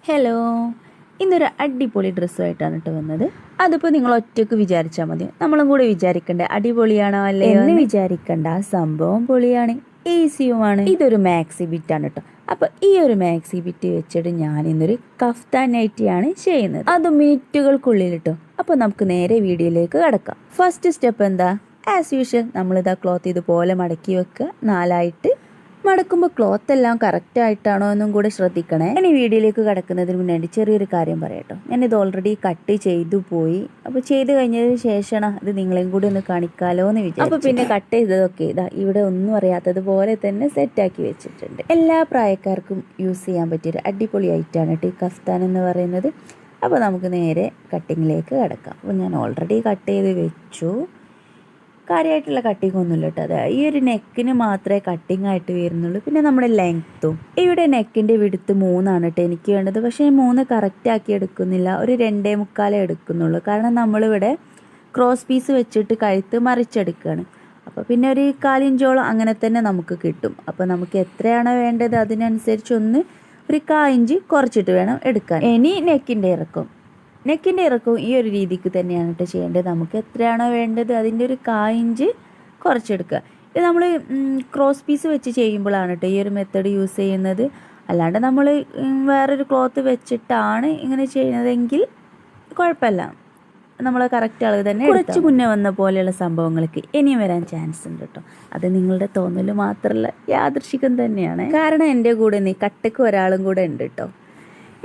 Hello, ഇന്നൊരു അടിപൊളി ഡ്രസ്സുമായിട്ടാണ് കേട്ടോ വന്നത്. അതിപ്പോൾ നിങ്ങൾ ഒറ്റയ്ക്ക് വിചാരിച്ചാൽ മതി, നമ്മളും കൂടെ വിചാരിക്കണ്ടേ അടിപൊളിയാണോ അല്ലേ എന്ന് വിചാരിക്കണ്ട. സംഭവം പൊളിയാണ്, ഈസിയുമാണ്. ഇതൊരു മാക്സി ബിറ്റാണ് കേട്ടോ. അപ്പോൾ ഈ ഒരു മാക്സി ബിറ്റ് വെച്ചിട്ട് ഞാൻ ഇന്നൊരു കഫ്താൻ നൈറ്റിയാണ് ചെയ്യുന്നത്, അത് മിനിറ്റുകൾക്കുള്ളിൽ കേട്ടോ. അപ്പോൾ നമുക്ക് നേരെ വീഡിയോയിലേക്ക് കടക്കാം. ഫസ്റ്റ് സ്റ്റെപ്പ് എന്താ? ആസ് യൂഷ്വൽ നമ്മളിതാ ക്ലോത്ത് ഇതുപോലെ മടക്കി വെക്കുക. 4ആയിട്ട് മടക്കുമ്പോൾ ക്ലോത്ത് എല്ലാം കറക്റ്റ് ആയിട്ടാണോ എന്നും കൂടെ ശ്രദ്ധിക്കണേ. ഇനി വീഡിയോയിലേക്ക് കടക്കുന്നതിന് മുന്നേ ചെറിയൊരു കാര്യം പറയാട്ടോ. ഞാനിത് ഓൾറെഡി കട്ട് ചെയ്തു പോയി. അപ്പോൾ ചെയ്ത് കഴിഞ്ഞതിന് ശേഷമാണ് ഇത് നിങ്ങളെയും കൂടി ഒന്ന് കാണിക്കാലോ എന്ന് വിചാരിച്ചു. അപ്പോൾ പിന്നെ കട്ട് ചെയ്തതൊക്കെ ഇതാ ഇവിടെ ഒന്നും അറിയാത്തതുപോലെ തന്നെ സെറ്റാക്കി വെച്ചിട്ടുണ്ട്. എല്ലാ പ്രായക്കാർക്കും യൂസ് ചെയ്യാൻ പറ്റിയൊരു അടിപൊളി ഐറ്റമാണ് കേട്ടോ ഈ കഫ്താൻ എന്ന് പറയുന്നത്. അപ്പോൾ നമുക്ക് നേരെ കട്ടിങ്ങിലേക്ക് കടക്കാം. അപ്പോൾ ഞാൻ ഓൾറെഡി കട്ട് ചെയ്ത് വെച്ചു. കാര്യമായിട്ടുള്ള കട്ടിങ് ഒന്നുമില്ല കേട്ടോ. അത് ഈ ഒരു നെക്കിന് മാത്രമേ കട്ടിങ് ആയിട്ട് വരുന്നുള്ളൂ. പിന്നെ നമ്മുടെ ലെങ്ത്തും ഇവിടെ നെക്കിൻ്റെ വിടുത്ത് 3 കേട്ടോ എനിക്ക് വേണ്ടത്. പക്ഷേ 3 കറക്റ്റ് ആക്കി എടുക്കുന്നില്ല, ഒരു 2.25 എടുക്കുന്നുള്ളൂ. കാരണം നമ്മളിവിടെ ക്രോസ് പീസ് വെച്ചിട്ട് കഴുത്ത് മറിച്ചെടുക്കുകയാണ്. അപ്പോൾ പിന്നെ ഒരു 1/4 ഇഞ്ചോളം അങ്ങനെ തന്നെ നമുക്ക് കിട്ടും. അപ്പോൾ നമുക്ക് എത്രയാണോ വേണ്ടത് അതിനനുസരിച്ച് ഒരു 1/4 ഇഞ്ച് കുറച്ചിട്ട് വേണം എടുക്കാൻ. ഇനി നെക്കിൻ്റെ ഇറക്കവും ഈ ഒരു രീതിക്ക് തന്നെയാണ് കേട്ടോ ചെയ്യേണ്ടത്. നമുക്ക് എത്രയാണോ വേണ്ടത് അതിൻ്റെ ഒരു 1/4 ഇഞ്ച് കുറച്ചെടുക്കുക. ഇത് നമ്മൾ ക്രോസ് പീസ് വെച്ച് ചെയ്യുമ്പോഴാണ് കേട്ടോ ഈ ഒരു മെത്തേഡ് യൂസ് ചെയ്യുന്നത്. അല്ലാണ്ട് നമ്മൾ വേറൊരു ക്ലോത്ത് വെച്ചിട്ടാണ് ഇങ്ങനെ ചെയ്യുന്നതെങ്കിൽ കുഴപ്പമില്ല, നമ്മൾ കറക്റ്റ് അളവ് തന്നെ. കുറച്ച് മുന്നേ വന്ന പോലെയുള്ള സംഭവങ്ങൾക്ക് ഇനിയും വരാൻ ചാൻസ് ഉണ്ട് കേട്ടോ. അത് നിങ്ങളുടെ തോന്നൽ മാത്രമല്ല, യാദൃശികം തന്നെയാണ്. കാരണം എൻ്റെ കൂടെ കട്ടക്ക് ഒരാളും കൂടെ ഉണ്ട് കേട്ടോ.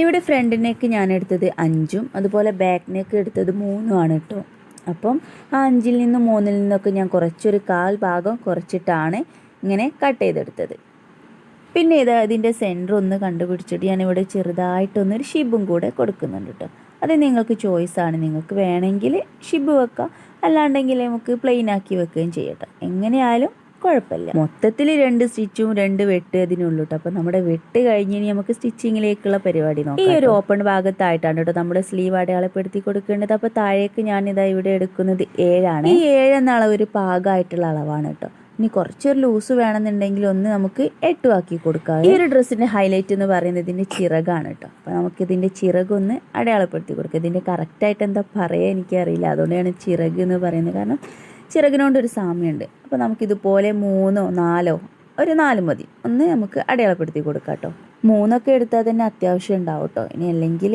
ഇവിടെ ഫ്രണ്ട് നെക്ക് ഞാൻ എടുത്തത് 5ഉം അതുപോലെ ബാക്ക് നെക്ക് എടുത്തത് 3ഉമാണ് കേട്ടോ. അപ്പം ആ 5ൽ നിന്നും 3ൽ നിന്നൊക്കെ ഞാൻ കുറച്ചൊരു 1/4 ഭാഗം കുറച്ചിട്ടാണ് ഇങ്ങനെ കട്ട് ചെയ്തെടുത്തത്. പിന്നെ ഇതിൻ്റെ സെൻറ്റർ ഒന്ന് കണ്ടുപിടിച്ചിട്ട് ഞാനിവിടെ ചെറുതായിട്ടൊന്നൊരു ഷിബും കൂടെ കൊടുക്കുന്നുണ്ട് കേട്ടോ. അത് നിങ്ങൾക്ക് ചോയ്സാണ്, നിങ്ങൾക്ക് വേണമെങ്കിൽ ഷിബ് വെക്കാം, അല്ലാണ്ടെങ്കിൽ നമുക്ക് പ്ലെയിൻ ആക്കി വെക്കുകയും ചെയ്യട്ടോ. എങ്ങനെയായാലും കുഴപ്പമില്ല. മൊത്തത്തിൽ 2 സ്റ്റിച്ചും 2 വെട്ട് അതിനുള്ളൂ കേട്ടോ. അപ്പോൾ നമ്മുടെ വെട്ട് കഴിഞ്ഞ് നമുക്ക് സ്റ്റിച്ചിങ്ങിലേക്കുള്ള പരിപാടി നോക്കാം. ഈ ഒരു ഓപ്പൺ ഭാഗത്തായിട്ടാണ് കേട്ടോ നമ്മുടെ സ്ലീവ് അടയാളപ്പെടുത്തി കൊടുക്കേണ്ടത്. അപ്പോൾ താഴേക്ക് ഞാനിതാ ഇവിടെ എടുക്കുന്നത് 7ആണ്. ഈ 7 എന്ന അളവ് ഒരു പാകമായിട്ടുള്ള അളവാണ് കേട്ടോ. ഇനി കുറച്ചൊരു ലൂസ് വേണമെന്നുണ്ടെങ്കിൽ നമുക്ക് 8 ആക്കി കൊടുക്കാം. ഈ ഒരു ഡ്രസ്സിൻ്റെ ഹൈലൈറ്റ് എന്ന് പറയുന്നത് ഇതിൻ്റെ ചിറകാണ് കേട്ടോ. അപ്പോൾ നമുക്കിതിൻ്റെ ചിറകൊന്ന് അടയാളപ്പെടുത്തി കൊടുക്കുക. ഇതിൻ്റെ കറക്റ്റായിട്ട് എന്താ പറയുക എനിക്കറിയില്ല, അതുകൊണ്ടാണ് ചിറക് എന്ന് പറയുന്നത്. കാരണം ചിറകിനോണ്ടൊരു സാമ്യമുണ്ട്. അപ്പോൾ നമുക്കിതുപോലെ 3ഓ 4ഓ ഒരു 4 മതി, നമുക്ക് അടയാളപ്പെടുത്തി കൊടുക്കാം കേട്ടോ. 3 എടുത്താൽ തന്നെ അത്യാവശ്യം ഉണ്ടാവും കേട്ടോ. ഇനി അല്ലെങ്കിൽ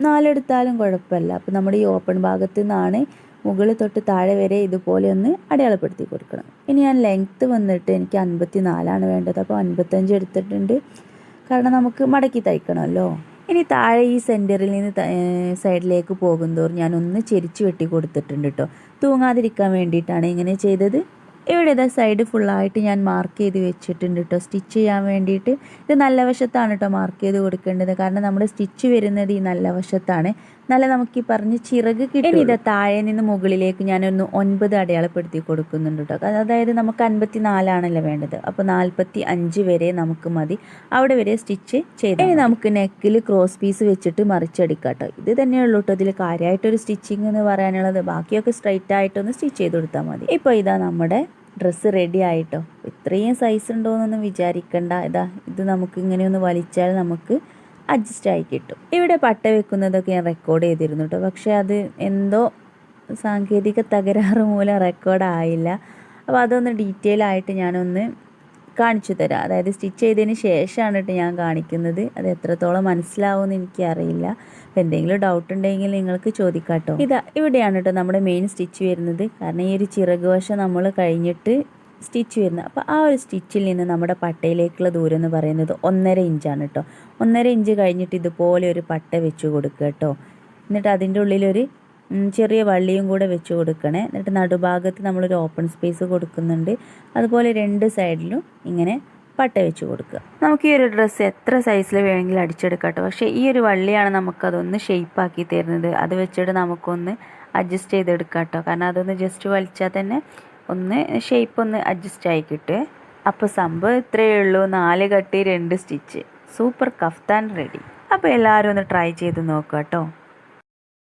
4 എടുത്താലും കുഴപ്പമില്ല. അപ്പോൾ നമ്മുടെ ഈ ഓപ്പൺ ഭാഗത്തു നിന്നാണ് മുകളിൽ തൊട്ട് താഴെ വരെ ഇതുപോലെ അടയാളപ്പെടുത്തി കൊടുക്കണം. ഇനി ഞാൻ ലെങ്ത്ത് വന്നിട്ട് എനിക്ക് 54ആണ് വേണ്ടത്. അപ്പോൾ 55 എടുത്തിട്ടുണ്ട്, കാരണം നമുക്ക് മടക്കി തയ്ക്കണമല്ലോ. ഇനി താഴെ ഈ സെൻറ്ററിൽ നിന്ന് സൈഡിലേക്ക് പോകുന്തോറും ഞാനൊന്ന് ചെരിച്ച് വെട്ടി കൊടുത്തിട്ടുണ്ട് കേട്ടോ. തൂങ്ങാതിരിക്കാൻ വേണ്ടിയിട്ടാണ് ഇങ്ങനെ ചെയ്തത്. ഇവിടെ ഇതാ സൈഡ് ഫുള്ളായിട്ട് ഞാൻ മാർക്ക് ചെയ്ത് വെച്ചിട്ടുണ്ട് കേട്ടോ സ്റ്റിച്ച് ചെയ്യാൻ വേണ്ടിയിട്ട്. ഇത് നല്ല വശത്താണ് കേട്ടോ മാർക്ക് ചെയ്ത് കൊടുക്കേണ്ടത്, കാരണം നമ്മുടെ സ്റ്റിച്ച് വരുന്നത് ഈ നല്ല വശത്താണ്. നല്ല നമുക്ക് ഈ പറഞ്ഞ് ചിറക് കിട്ടും. ഇനി ഇതാ താഴെ നിന്ന് മുകളിലേക്ക് ഞാനൊന്ന് 9 അടയാളപ്പെടുത്തി കൊടുക്കുന്നുണ്ട് കേട്ടോ. അതായത് നമുക്ക് 54ആണല്ലോ വേണ്ടത്, അപ്പോൾ 45 വരെ നമുക്ക് മതി. അവിടെ വരെ സ്റ്റിച്ച് ചെയ്ത് ഇനി നമുക്ക് നെക്കിൽ ക്രോസ് പീസ് വെച്ചിട്ട് മറിച്ചെടുക്കാം കേട്ടോ. ഇത് തന്നെയുള്ളൂ കേട്ടോ ഇതിൽ കാര്യമായിട്ടൊരു സ്റ്റിച്ചിങ് എന്ന് പറയാനുള്ളത്. ബാക്കിയൊക്കെ സ്ട്രൈറ്റ് ആയിട്ടൊന്ന് സ്റ്റിച്ച് ചെയ്ത് കൊടുത്താൽ മതി. ഇപ്പോൾ ഇതാ നമ്മുടെ ഡ്രസ്സ് റെഡി ആയിട്ടോ. ഇത്രയും സൈസ് ഉണ്ടോയെന്നൊന്നും വിചാരിക്കണ്ട. ഇത് നമുക്ക് ഇങ്ങനെയൊന്ന് വലിച്ചാൽ നമുക്ക് അഡ്ജസ്റ്റ് ആയി കിട്ടും. ഇവിടെ പട്ട വെക്കുന്നതൊക്കെ ഞാൻ റെക്കോർഡ് ചെയ്തിരുന്നു കേട്ടോ. പക്ഷേ അത് എന്തോ സാങ്കേതിക തകരാറ് മൂലം റെക്കോർഡായില്ല. അപ്പോൾ അതൊന്ന് ഡീറ്റെയിൽ ആയിട്ട് ഞാനൊന്ന് കാണിച്ചു തരാം. അതായത് സ്റ്റിച്ച് ചെയ്തതിന് ശേഷമാണ് കേട്ടോ ഞാൻ കാണിക്കുന്നത്. അത് എത്രത്തോളം മനസ്സിലാവുമെന്ന് എനിക്കറിയില്ല. അപ്പോൾ എന്തെങ്കിലും ഡൗട്ട് ഉണ്ടെങ്കിൽ നിങ്ങൾക്ക് ചോദിക്കാം കേട്ടോ. ഇവിടെയാണ് കേട്ടോ നമ്മുടെ മെയിൻ സ്റ്റിച്ച് വരുന്നത്. കാരണം ഈ ഒരു ചിറക് വശം നമ്മൾ കഴിഞ്ഞിട്ട് സ്റ്റിച്ച് വരുന്നത്. അപ്പോൾ ആ ഒരു സ്റ്റിച്ചിൽ നിന്ന് നമ്മുടെ പട്ടയിലേക്കുള്ള ദൂരം എന്ന് പറയുന്നത് 1.5 ഇഞ്ചാണ് കേട്ടോ. 1.5 ഇഞ്ച് കഴിഞ്ഞിട്ട് ഇതുപോലെ ഒരു പട്ട വെച്ച് കൊടുക്കുക കേട്ടോ. എന്നിട്ട് അതിൻ്റെ ഉള്ളിലൊരു ചെറിയ വള്ളിയും കൂടെ വെച്ച് കൊടുക്കണേ. എന്നിട്ട് നടുഭാഗത്ത് നമ്മളൊരു ഓപ്പൺ സ്പേസ് കൊടുക്കുന്നുണ്ട്. അതുപോലെ 2 സൈഡിലും ഇങ്ങനെ പട്ട വെച്ച് കൊടുക്കുക. നമുക്ക് ഈ ഒരു ഡ്രസ്സ് എത്ര സൈസിൽ വേണമെങ്കിലും അടിച്ചെടുക്കാം കേട്ടോ. പക്ഷേ ഈ ഒരു വള്ളിയാണ് നമുക്കതൊന്ന് ഷേപ്പാക്കി തരുന്നത്. അത് വെച്ചിട്ട് നമുക്കൊന്ന് അഡ്ജസ്റ്റ് ചെയ്തെടുക്കാം കേട്ടോ. കാരണം അതൊന്ന് ജസ്റ്റ് വലിച്ചാൽ തന്നെ ഷേപ്പ് ഒന്ന് അഡ്ജസ്റ്റ് ആയി കിട്ടുക. അപ്പോൾ സംഭവം ഇത്രയേ ഉള്ളൂ. 4 കട്ടി 2 സ്റ്റിച്ച്, സൂപ്പർ കഫ്താൻ റെഡി. അപ്പോൾ എല്ലാവരും ഒന്ന് ട്രൈ ചെയ്ത് നോക്കുക കേട്ടോ.